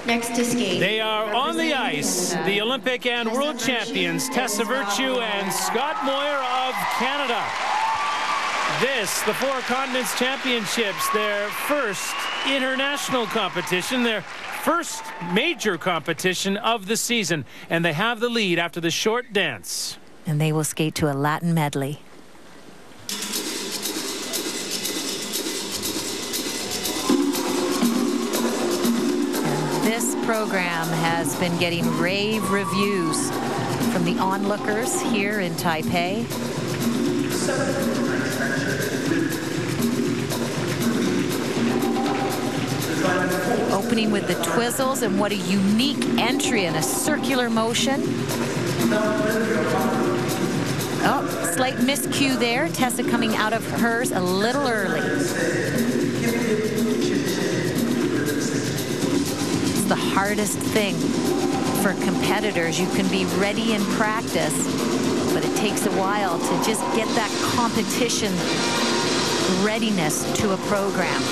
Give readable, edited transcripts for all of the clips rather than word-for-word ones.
Next to skate. They are on the ice, the Olympic and world champions, Tessa Virtue and Scott Moir of Canada. This, the Four Continents Championships, their first international competition, their first major competition of the season. And they have the lead after the short dance. And they will skate to a Latin medley. This program has been getting rave reviews from the onlookers here in Taipei. Opening with the twizzles, and what a unique entry in a circular motion. Oh, slight miscue there. Tessa coming out of hers a little early. The hardest thing for competitors. You can be ready in practice, but it takes a while to just get that competition readiness to a program.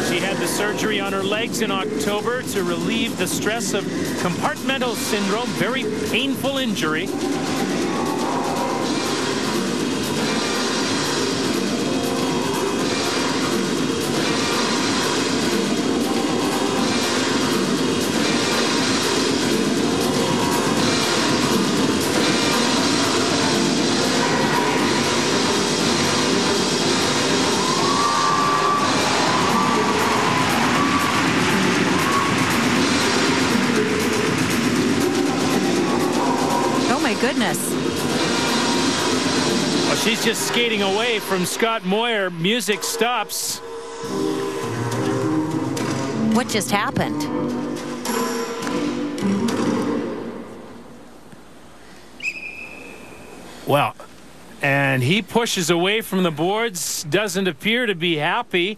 She had the surgery on her legs in October to relieve the stress of compartmental syndrome, very painful injury. Goodness. Well, she's just skating away from Scott Moir. Music stops. What just happened? Well, and he pushes away from the boards, doesn't appear to be happy,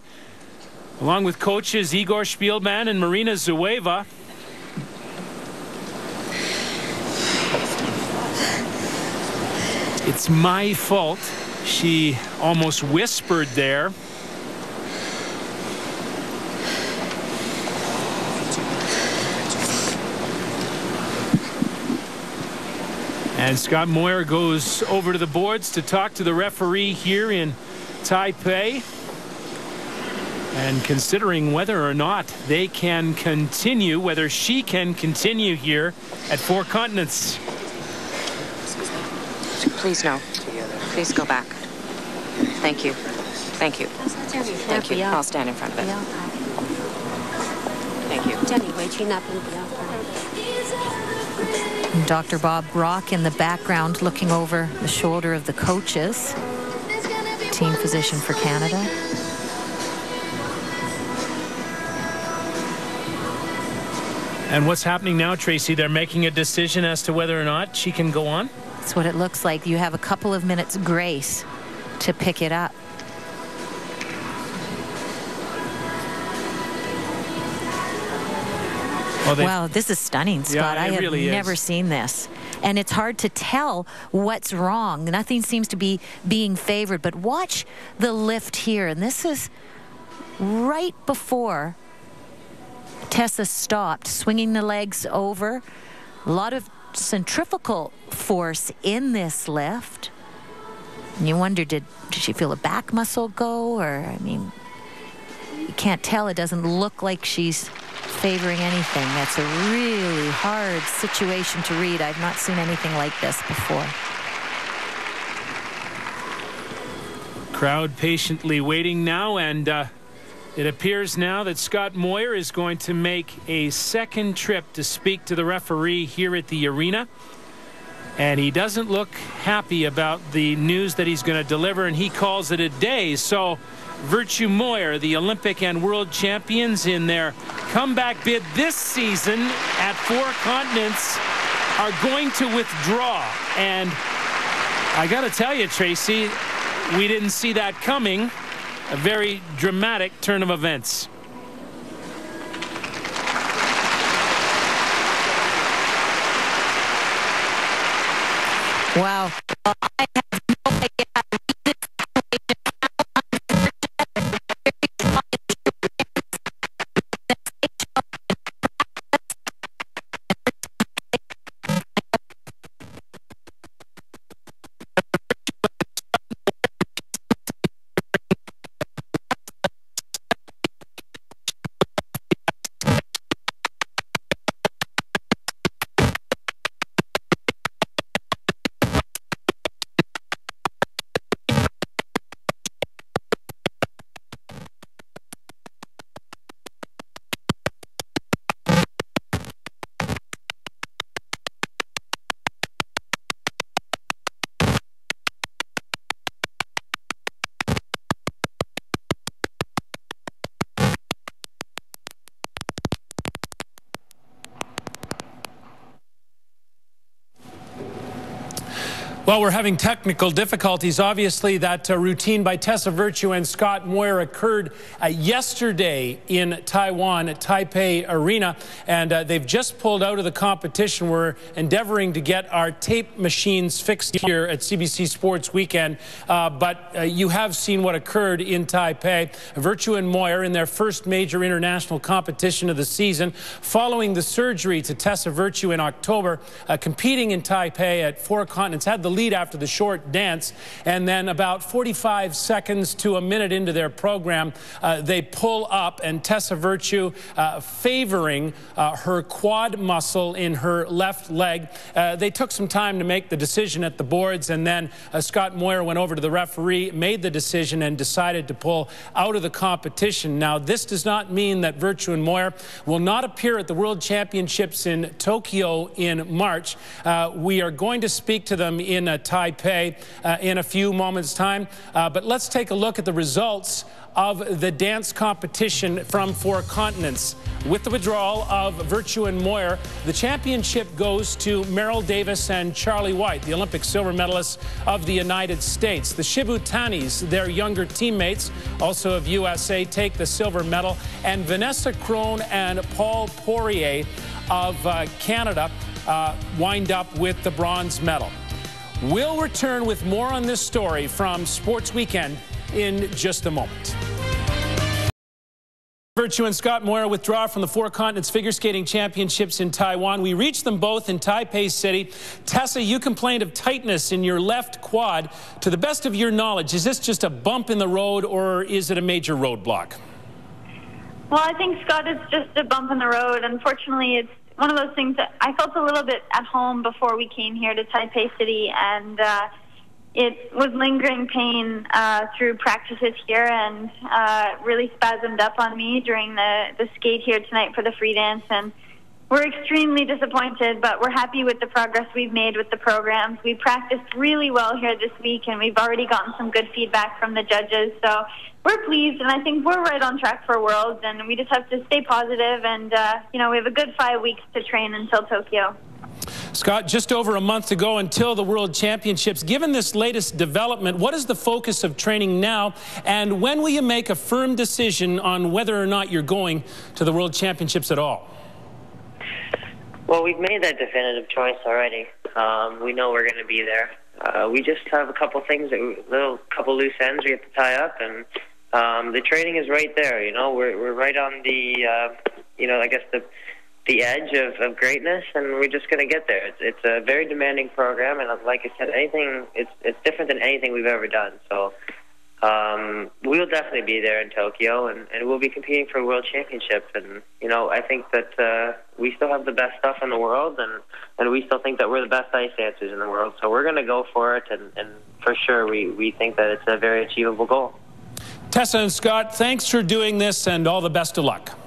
along with coaches Igor Spielman and Marina Zueva. It's my fault, she almost whispered there. And Scott Moir goes over to the boards to talk to the referee here in Taipei, and considering whether or not they can continue, whether she can continue here at Four Continents. Please no. Please go back. Thank you. Thank you. Thank you. I'll stand in front of it. Thank you. And Dr. Bob Brock in the background looking over the shoulder of the coaches. Team physician for Canada. And what's happening now, Tracy? They're making a decision as to whether or not she can go on? That's what it looks like. You have a couple of minutes grace to pick it up. Wow, this is stunning, Scott. Yeah, I have really never seen this. And it's hard to tell what's wrong. Nothing seems to be being favored, but watch the lift here. And this is right before Tessa stopped, swinging the legs over. A lot of centrifugal force in this lift. And you wonder, did she feel a back muscle go? Or, I mean, you can't tell. It doesn't look like she's favoring anything. That's a really hard situation to read. I've not seen anything like this before. Crowd patiently waiting now, and it appears now that Scott Moir is going to make a second trip to speak to the referee here at the arena. And he doesn't look happy about the news that he's going to deliver, and he calls it a day. So Virtue Moir, the Olympic and world champions in their comeback bid this season at Four Continents, are going to withdraw. And I got to tell you, Tracy, we didn't see that coming. A very dramatic turn of events. Wow. I have no idea how to read this situation. Well, we're having technical difficulties. Obviously, that routine by Tessa Virtue and Scott Moir occurred yesterday in Taiwan at Taipei Arena, and they've just pulled out of the competition. We're endeavoring to get our tape machines fixed here at CBC Sports Weekend, but you have seen what occurred in Taipei. Virtue and Moir in their first major international competition of the season, following the surgery to Tessa Virtue in October, competing in Taipei at Four Continents, had the lead after the short dance, and then about 45 seconds to a minute into their program, they pull up, and Tessa Virtue favoring her quad muscle in her left leg. They took some time to make the decision at the boards, and then Scott Moir went over to the referee, made the decision, and decided to pull out of the competition. Now, this does not mean that Virtue and Moir will not appear at the World Championships in Tokyo in March. We are going to speak to them in Taipei in a few moments' time. But let's take a look at the results of the dance competition from Four Continents. With the withdrawal of Virtue and Moir, the championship goes to Merrill Davis and Charlie White, the Olympic silver medalists of the United States. The Shibutanis, their younger teammates, also of USA, take the silver medal, and Vanessa Crone and Paul Poirier of Canada wind up with the bronze medal. We'll return with more on this story from Sports Weekend in just a moment. Virtue and Scott Moir withdraw from the Four Continents Figure Skating Championships in Taiwan. We reached them both in Taipei City. Tessa, you complained of tightness in your left quad. To the best of your knowledge, is this just a bump in the road, or is it a major roadblock? Well, I think, Scott, it's just a bump in the road. Unfortunately, it's one of those things that I felt a little bit at home before we came here to Taipei City, and it was lingering pain through practices here, and really spasmed up on me during the skate here tonight for the free dance. And we're extremely disappointed, but we're happy with the progress we've made with the programs. We practiced really well here this week, and we've already gotten some good feedback from the judges. So we're pleased, and I think we're right on track for Worlds, and we just have to stay positive, and, you know, we have a good 5 weeks to train until Tokyo. Scott, just over a month to go until the World Championships. Given this latest development, what is the focus of training now, and when will you make a firm decision on whether or not you're going to the World Championships at all? Well, we've made that definitive choice already. We know we're going to be there. We just have a couple things, couple loose ends we have to tie up, and the training is right there. You know, we're right on the, you know, I guess the edge of greatness, and we're just going to get there. It's a very demanding program, and like I said, it's different than anything we've ever done. So we'll definitely be there in Tokyo, and we'll be competing for a World Championship. And you know, I think that we still have the best stuff in the world, and we still think that we're the best ice dancers in the world. So we're going to go for it, and for sure, we think that it's a very achievable goal. Tessa and Scott, thanks for doing this, and all the best of luck.